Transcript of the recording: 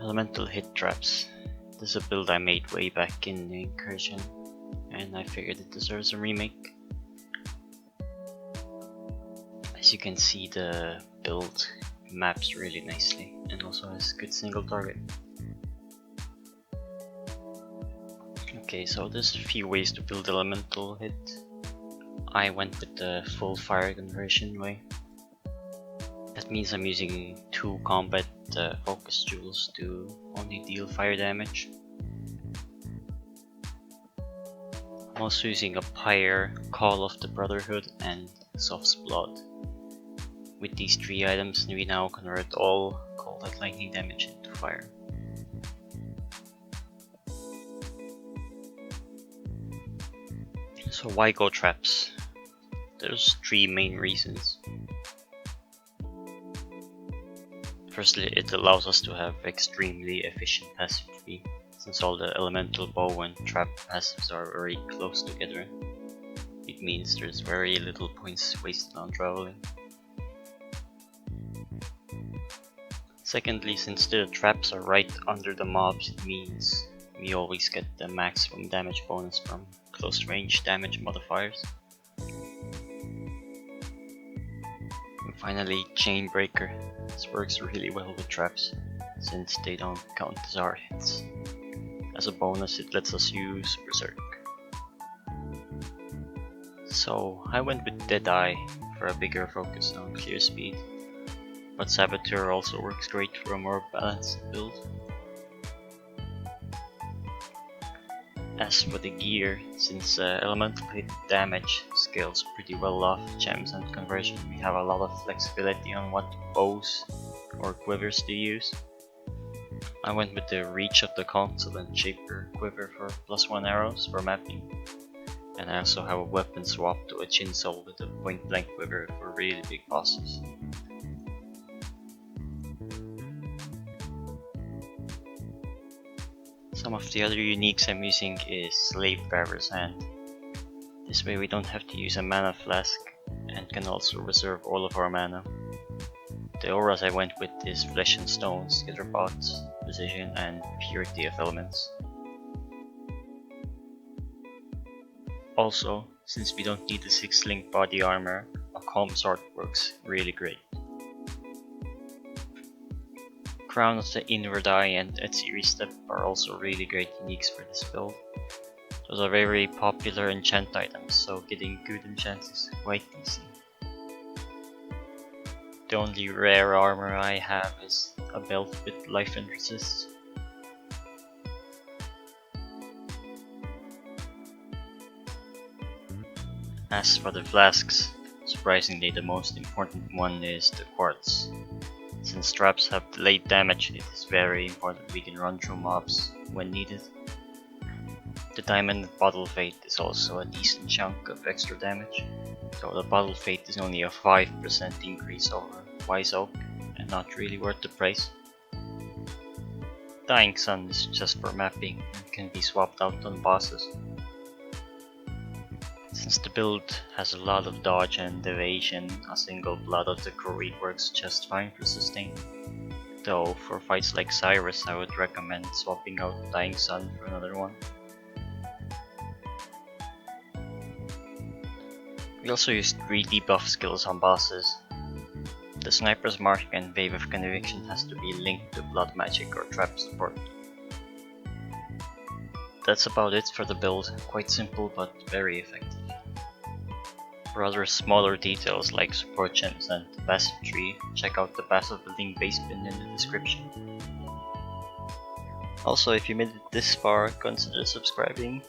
Elemental hit traps. This is a build I made way back in Incursion, and I figured it deserves a remake. As you can see, the build maps really nicely and also has good single target. Okay, so there's a few ways to build elemental hit. I went with the full fire conversion way. That means I'm using 2 combat focus jewels to only deal fire damage. I'm also using a pyre, Call of the Brotherhood, and Soft's Blood. With these 3 items, we now convert all cold and lightning damage into fire. So why go traps? There's 3 main reasons. Firstly, it allows us to have extremely efficient passive tree, since all the elemental bow and trap passives are very close together. It means there's very little points wasted on traveling. Secondly, since the traps are right under the mobs, it means we always get the maximum damage bonus from close range damage modifiers. And finally, Chain Breaker. This works really well with traps, since they don't count as our hits. As a bonus, it lets us use Berserk. So I went with Deadeye for a bigger focus on clear speed, but Saboteur also works great for a more balanced build. As for the gear, since elemental hit damage scales pretty well off gems and conversion, we have a lot of flexibility on what bows or quivers to use. I went with the Reach of the Council and Shaper quiver for +1 arrows for mapping, and I also have a weapon swap to a Chinsol with a point blank quiver for really big bosses. Some of the other uniques I'm using is Slave Bearer's Hand. This way we don't have to use a mana flask and can also reserve all of our mana. The auras I went with is Flesh and Stone, Skitterpots, Precision, and Purity of Elements. Also, since we don't need the 6-link body armor, a Calm Sword works really great. Crown of the Inward Eye and Etsy Step are also really great uniques for this build. Those are very popular enchant items, so getting good enchants is quite easy. The only rare armor I have is a belt with life and resist. As for the flasks, surprisingly the most important one is the quartz. Since traps have delayed damage, it is very important we can run through mobs when needed. The Diamond Bottle Fate is also a decent chunk of extra damage, so the Bottle Fate is only a 5% increase over Wise Oak and not really worth the price. Dying Sun is just for mapping and can be swapped out on bosses. Since the build has a lot of dodge and evasion, a single Blood of the Crow works just fine for sustain. Though for fights like Cyrus, I would recommend swapping out Dying Sun for another one. We also used 3 debuff skills on bosses. The Sniper's Mark and Wave of Conviction has to be linked to Blood Magic or Trap support. That's about it for the build, quite simple but very effective. For other smaller details like support gems and the passive tree, check out the passive building base pin in the description. Also, if you made it this far, consider subscribing.